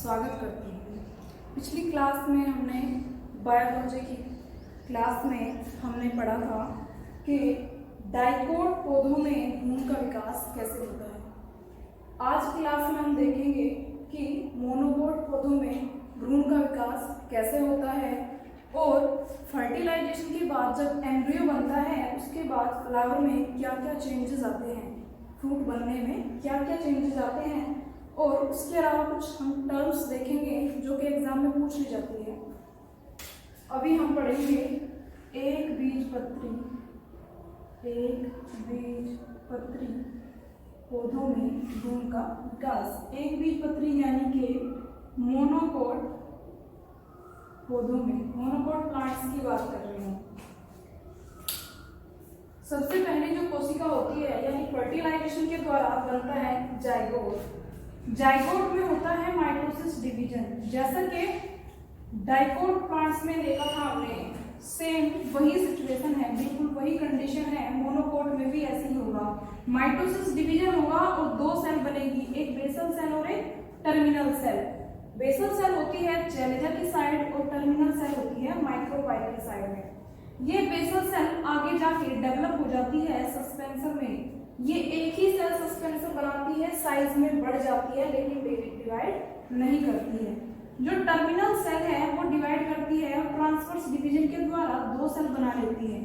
स्वागत करती हूँ। पिछली क्लास में हमने बायोलॉजी की क्लास में हमने पढ़ा था कि डाइकोट पौधों में भ्रूण का विकास कैसे होता है। आज क्लास में हम देखेंगे कि मोनोकोट पौधों में भ्रूण का विकास कैसे होता है और फर्टिलाइजेशन के बाद जब एम्ब्रियो बनता है उसके बाद फ्लावर में क्या क्या चेंजेस आते हैं, फ्रूट बनने में क्या क्या चेंजेस आते हैं और उसके अलावा कुछ हम टर्म्स देखेंगे जो कि एग्जाम में पूछ ली जाती है। अभी हम पढ़ेंगे एक बीजपत्री पौधों में भ्रूण का विकास। एक बीजपत्री यानी कि मोनोकोट पौधों में, मोनोकोट प्लांट्स की बात कर रही हूँ। सबसे पहले जो कोशिका होती है यानी फर्टिलाइजेशन के द्वारा बनता है जाइगोट। जाइगोट में होता है माइटोसिस डिवीजन। जैसा कि डाइकोट प्लांट्स में देखा था हमने, सेम वही सिचुएशन है, बिल्कुल वही कंडीशन है। मोनोकोट में भी ऐसे ही होगा, माइटोसिस डिवीजन होगा और दो सेल बनेगी, एक बेसल सेल और एक टर्मिनल सेल। बेसल सेल होती है जेनिजा की साइड और टर्मिनल सेल होती है माइक्रोपाइल की साइड में। ये बेसल सेल आगे जाके डेवलप हो जाती है सस्पेंसर में। ये एक ही सेल सस्पेंसर बनाती है, साइज में बढ़ जाती है लेकिन डिवाइड नहीं करती है। जो टर्मिनल सेल है वो डिवाइड करती है और ट्रांसवर्स डिवीजन के द्वारा दो सेल बना लेती है।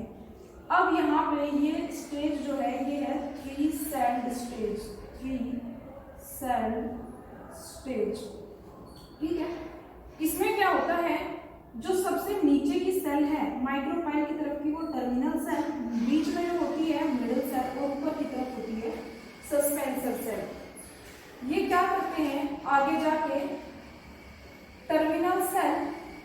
अब यहाँ पे ये स्टेज जो है ये है थ्री सेल्ड स्टेज। ठीक है, इसमें क्या होता है, जो सबसे नीचे की सेल है माइक्रोपाइल की तरफ की वो टर्मिनल सेल, बीच में जो होती है मिडिल सेल और ऊपर की तरफ होती है सस्पेंसर सेल। ये क्या करते हैं, आगे जाके टर्मिनल सेल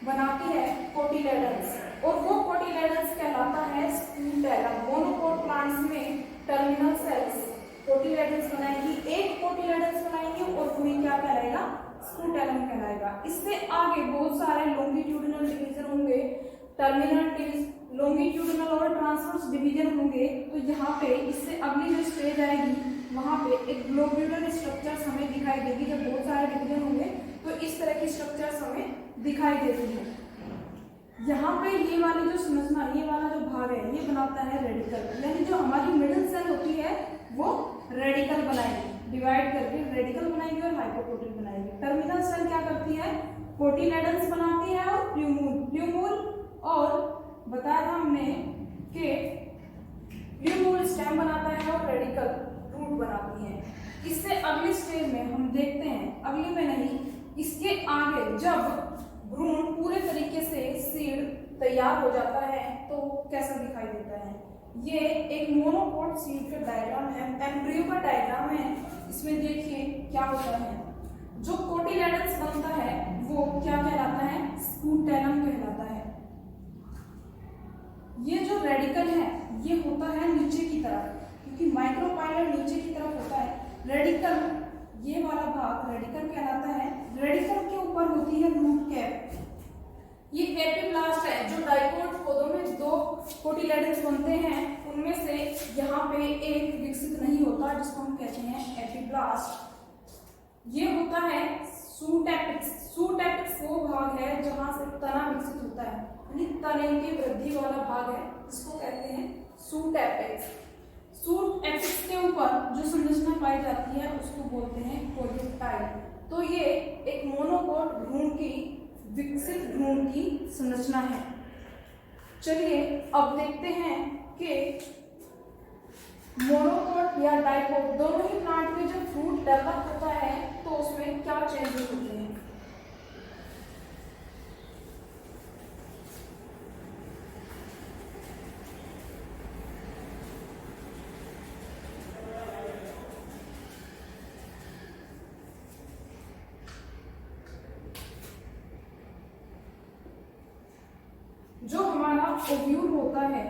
बनाती है कोटिलेडन्स और वो कोटिलेडन्स कहलाता है स्पूटेलम। मोनोकोट प्लांट्स में टर्मिनल सेल्स कोटिलेडन्स बनाएंगी, एक कोटिलेडन्स बनाएंगी और वही क्या कहलाएगा, स्पूटेलम कहलाएगा। इससे आगे बहुत सारे लॉन्गिट्यूडिनल डिवीजन होंगे, टर्मिनल लॉन्गिट्यूडिनल और ट्रांसवर्स डिवीजन होंगे। तो यहाँ पे इससे अगली जो स्टेज आएगी वहाँ पे एक ग्लोब्यूलर स्ट्रक्चर्स हमें दिखाई देगी। जब बहुत सारे डिवीजन होंगे तो इस तरह की स्ट्रक्चर्स हमें दिखाई देती है। यहाँ पे ये वाली जो संरचना, ये वाला जो भाग है ये बनाता है रेडिकल, यानी जो हमारी मिडिल सेल होती है वो रेडिकल बनाएगी, डिवाइड करके रेडिकल बनाएगी और हाइपोप्रोटीन बनाएगी। टर्मिनल सेल क्या करती है, कोटिलेडन्स बनाती है और प्ल्यूमूल और बताया था हमने कि प्ल्यूमूल स्टेम बनाता है और रेडिकल रूट बनाती है। इससे अगली स्टेज में हम देखते हैं, अगली में नहीं, इसके आगे जब भ्रूण पूरे तरीके से सीड तैयार हो जाता है तो कैसा दिखाई देता है। ये एक मोनोकोट सीड का डायग्राम है, एम्ब्रियो का डायग्राम है। इसमें देखिए क्या होता है, जो कोटिलेडन्स बनता है वो क्या कहलाता है, स्पूटेलम कहलाता है। ये जो रेडिकल है ये होता है नीचे की तरफ, क्योंकि माइक्रोपाइलर नीचे की तरफ होता है। रेडिकल, ये वाला भाग रेडिकल कहलाता है। रेडिकल के ऊपर होती है रूट कैप। ये एपिब्लास्ट है, जो डाइकोट पौधों में दो कोटिलेडन्स बनते हैं उनमें से यहाँ पे एक विकसित नहीं होता जिसको हम कहते हैं एपिब्लास्ट। ये होता है सूटेपिक्स। सूटेपिक्स वो भाग है जहाँ से तना विकसित होता है, यानी तने की वृद्धि वाला भाग है जिसको कहते हैं सूटेपिक्स। सूटेपिक्स के ऊपर जो संरचना पाई जाती है उसको बोलते हैं कोलियोटाइड। तो ये एक मोनोकोट भ्रूण की, विकसित भ्रूण की संरचना है। चलिए अब देखते हैं कि मोनोकोट या डाइकोट दोनों ही प्लांट में जब फ्रूट डेवलप होता है तो उसमें क्या चेंजेस होते हैं। जो हमारा ओव्यूल होता है,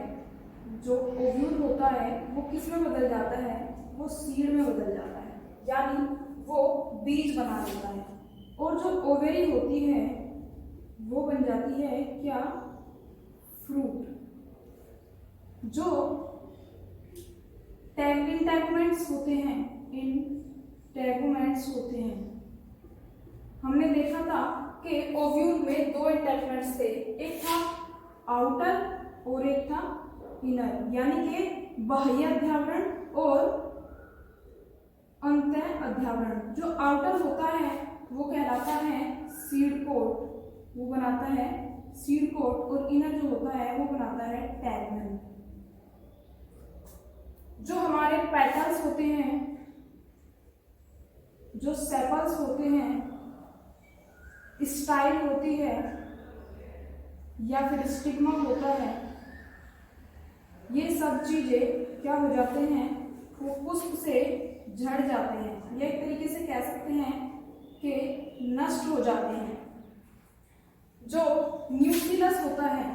वो किस में बदल जाता है, वो सीड में बदल जाता है, यानी वो बीज बना देता है। और जो ओवेरी होती है वो बन जाती है क्या, फ्रूट। जो इंटेगुमेंट्स होते हैं, हमने देखा था कि ओव्यूल में दो इंटरफेरेंस थे, एक था आउटर और एक था इनर, यानी कि बाह्य अध्यावरण और अंतः अध्यावरण। जो आउटर होता है वो कहलाता है सीड कोट, वो बनाता है सीड कोट, और इनर जो होता है वो बनाता है टैगमेन। जो हमारे पेटल्स होते हैं, जो सेपल्स होते हैं, स्टाइल होती है या फिर स्टिग्मा होता है, ये सब चीजें क्या हो जाते हैं, वो पुष्प से झड़ जाते हैं, या एक तरीके से कह सकते हैं कि नष्ट हो जाते हैं। जो न्यूक्लियस होता है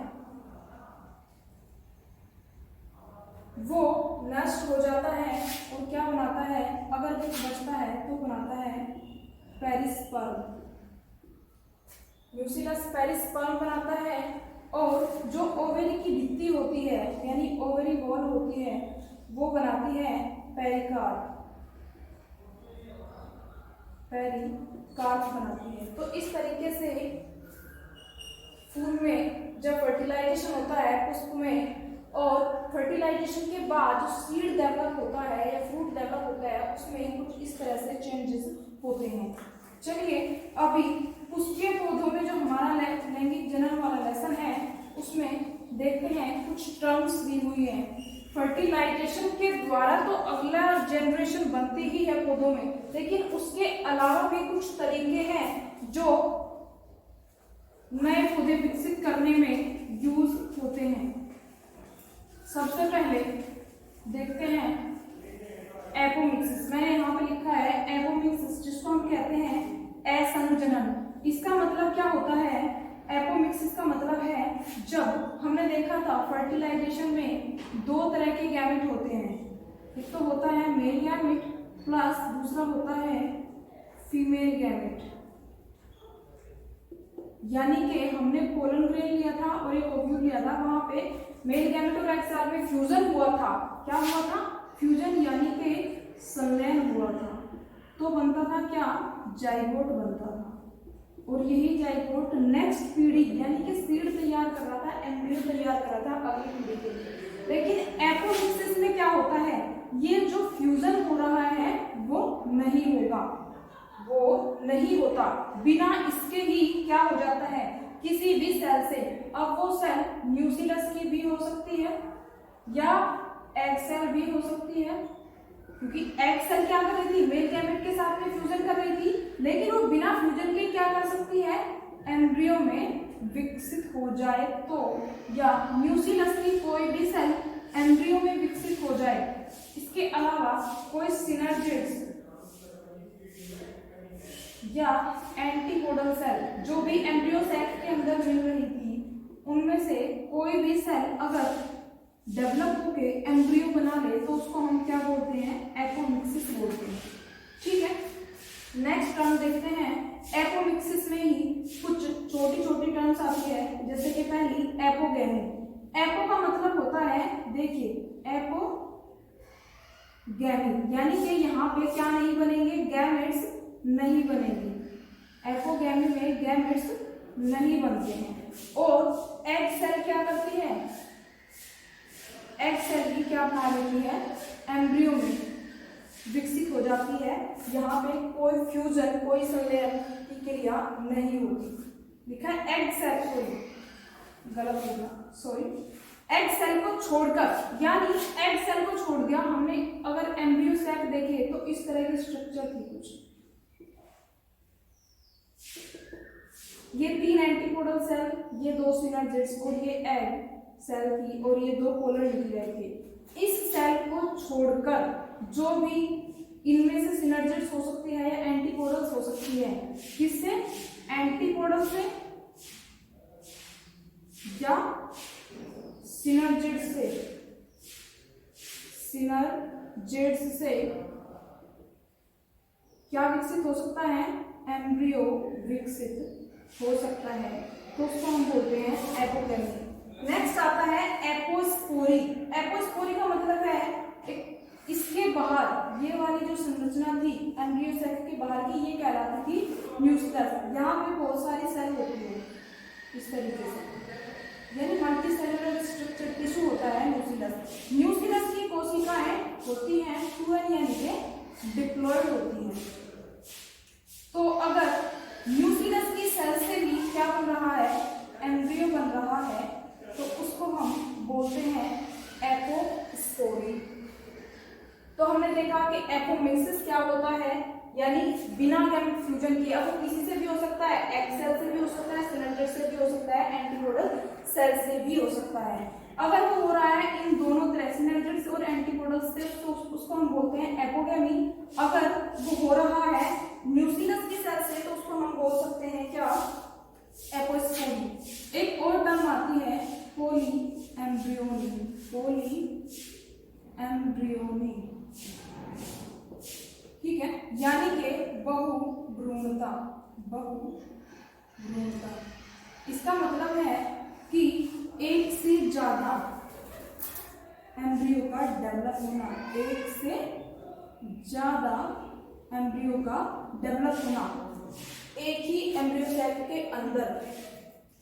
वो नष्ट हो जाता है और क्या बनाता है, अगर कुछ बचता है तो बनाता है पेरिस्पर्म। न्यूक्लियस पेरिस्पर्म बनाता है, और जो ओवेरी की भित्ति होती है यानी ओवेरी वॉल होती है वो बनाती है पेरिकार्प, पेरिकार्प बनाती है। तो इस तरीके से फूल में जब फर्टिलाइजेशन होता है पुष्प में, और फर्टिलाइजेशन के बाद जो सीड डेवलप होता है या फ्रूट डेवलप होता है उसमें कुछ इस तरह से चेंजेस होते हैं। चलिए अभी पुष्पीय पौधों में जो हमारा लैंगिक जनन वाला लेसन है उसमें देखते हैं कुछ टर्म्स दी हुई हैं। फर्टिलाइजेशन के द्वारा तो अगला जनरेशन बनती ही है पौधों में, लेकिन उसके अलावा भी कुछ तरीके हैं जो नए पौधे विकसित करने में यूज होते हैं। सबसे पहले देखते हैं एपोमिक्सिस। मैंने यहाँ पे लिखा है एपोमिक्सिस, जिसको हम कहते हैं असंजनन। इसका मतलब क्या होता है, एपोमिक्सिस का मतलब है, जब हमने देखा था फर्टिलाइजेशन में दो तरह के गैमेट होते हैं, एक तो होता है मेल गैमेट प्लस दूसरा होता है फीमेल गैमेट। यानी कि हमने पोलन ग्रेन लिया था और एक ओव्यूल लिया था, वहां पे मेल गैमेट और एक्स में फ्यूजन हुआ था। क्या हुआ था, फ्यूजन, यानी कि संलयन हुआ था, तो बनता था क्या, जाइगोट बनता था। और यही जाइगोट नेक्स्ट पीढ़ी यानी कि सीड तैयार कर रहा था, एम्ब्रियो तैयार कर रहा था अगली पीढ़ी के लिए। लेकिन एपोमिक्सिस में क्या होता है, ये जो फ्यूजन हो रहा है वो नहीं होगा, वो नहीं होता, बिना इसके ही क्या हो जाता है किसी भी सेल से। अब वो सेल न्यूक्लियस की भी हो सकती है या एग सेल भी हो सकती है, क्योंकि एग सेल क्या कर रही थी, मेल गैमेट के साथ में फ्यूजन कर रही थी, लेकिन वो बिना फ्यूजन के क्या कर सकती है, एम्ब्रियो में विकसित हो जाए तो, या न्यूक्लियस की कोई भी सेल एम्ब्रियो में विकसित हो जाए। इसके अलावा कोई सिनर्जिड्स या एंटीपोडल सेल जो भी एम्ब्रियो सैक के अंदर मिल रही थी, उनमें से कोई भी सेल अगर डेवलप होके एम्ब्रियो बना ले तो उसको हम क्या बोलते हैं, एपोमिक्सिस बोलते हैं। ठीक है, नेक्स्ट टर्म देखते हैं। एपोमिक्सिस में ही कुछ छोटी छोटी टर्म्स आती है, जैसे कि पहली एपोगेमी। एपो का मतलब होता है, देखिए एपोगेमी यानी कि यहाँ पे क्या नहीं बनेंगे, गैमेट्स नहीं बनेंगे। एपोगेमी में गैमेट्स नहीं बनते हैं। और एग सेल क्या करती है, एग सेल भी क्या बना लेती है, एम्ब्रियो में विकसित हो जाती है। यहाँ पे कोई फ्यूजन, कोई संलयन की क्रिया नहीं होती। लिखा है एग सेल, सॉरी गलत होगा, सॉरी, एग सेल को छोड़कर, यानी एग सेल को छोड़ दिया हमने। अगर एम्ब्रियो सैक देखे तो इस तरह की स्ट्रक्चर थी कुछ, ये 3 एंटीपोडल सेल, ये 2 सिनर्जिड्स और ये एग सेल थी, और ये 2 पोलर न्यूक्लियाई थे। इस सेल को छोड़कर जो भी इनमें से सिनर्जिड्स हो सकती है या एंटीपोडल्स हो सकती है, किससे, एंटीपोडल से या सिनर्जिड्स से, सिनर्जिड्स से क्या विकसित हो सकता है, एम्ब्रियो विकसित हो सकता है, तो उसको हम बोलते हैं एपोगेमी। नेक्स्ट आता है एपोस्पोरी। एपोस्पोरी का मतलब है इसके बाहर, ये वाली जो संरचना थी एम्ब्रियो सेल के बाहर की, ये कहलाती थी न्यूक्लियस, यहाँ पे बहुत सारी सेल होती है इस तरीके से, यानी मल्टी सेलुलर स्ट्रक्चर टिश्यू होता है न्यूक्लियस। न्यूक्लियस की कोशिकाएं होती हैं फ्लूएड यानी कि डिप्लॉयड होती हैं। तो अगर न्यूक्लियस की सेल से भी क्या बन रहा है, एम्ब्रियो बन रहा है, तो उसको हम बोलते हैं एपोस्पोरी। तो हमने देखा कि एपोमिक्सिस क्या होता है, यानी बिना गैमेट फ्यूजन किए। अब वो किसी से भी हो सकता है, एग सेल से भी हो सकता है, सिलेंडर से भी हो सकता है, एंटीपोडल सेल से भी हो सकता है। अगर वो हो रहा है इन दोनों तरह सिलेंडर और एंटीपोडल से, तो उसको हम बोलते हैं एपोगेमी। अगर वो हो रहा है न्यूक्लियस की सेल से, तो उसको हम बोल सकते हैं क्या, एपोस्पोरी। एक और टर्म आती है पोली एम्ब्रियोनी, पोली एम्ब्रियोनी, ठीक है, यानी कि बहुभ्रूणता, बहुभ्रूणता। इसका मतलब है कि एक से ज्यादा एम्ब्रियो का डेवलप होना, एक से ज्यादा एम्ब्रियो का डेवलप होना एक ही एम्ब्रियो सेल के अंदर।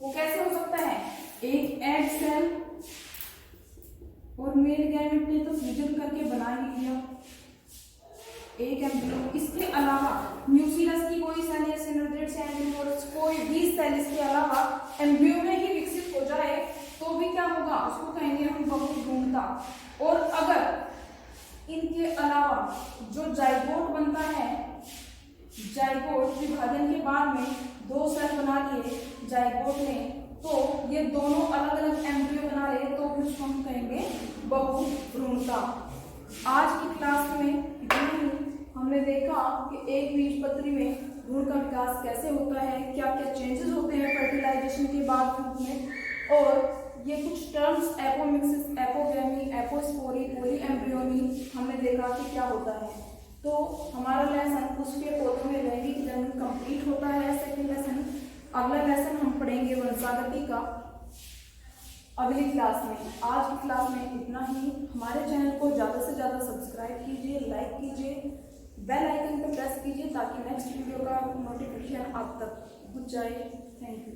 वो कैसे हो सकता है, एक एग सेल और मेल गैमेट ने तो फ्यूजन करके बना ही लिया एक एम्ब्रियो। इसके अलावा न्यूक्लियस की कोई सेल या सिनोडेट्स या एंटीपोडल्स कोई भी सेल इसके अलावा एम्ब्रियो में ही विकसित हो जाए तो भी क्या होगा, उसको कहेंगे हम बहुभ्रूणता। और अगर इनके अलावा जो जाइगोट बनता है, जाइगोट विभाजन के बाद में दो सेल बना लिए जाइगोट में, तो ये दोनों अलग अलग एम्ब्रियो बना ले तो भी उसको हम कहेंगे बहुभ्रूणता। आज की क्लास में इतना ही। हमने देखा कि एक बीजपत्री में भ्रूण का विकास कैसे होता है, क्या क्या चेंजेस होते हैं फर्टिलाइजेशन के बाद फ्रूट में, और ये कुछ टर्म्स एपोमिक्सिस, एपोगेमी, एपोस्पोरी, पोली एम्ब्रियोनी हमने देखा कि क्या होता है। तो हमारा लेसन पुष्पीय पौधों में रैंगिक जनन कंप्लीट होता है। सेकंड लेसन, अगला लेसन हम पढ़ेंगे वंशागति का अगली क्लास में। आज की क्लास में इतना ही। हमारे चैनल को ज़्यादा से ज़्यादा सब्सक्राइब कीजिए, लाइक कीजिए, बेल आइकन पर प्रेस कीजिए ताकि नेक्स्ट वीडियो का नोटिफिकेशन आप तक पहुंच जाए। Thank you.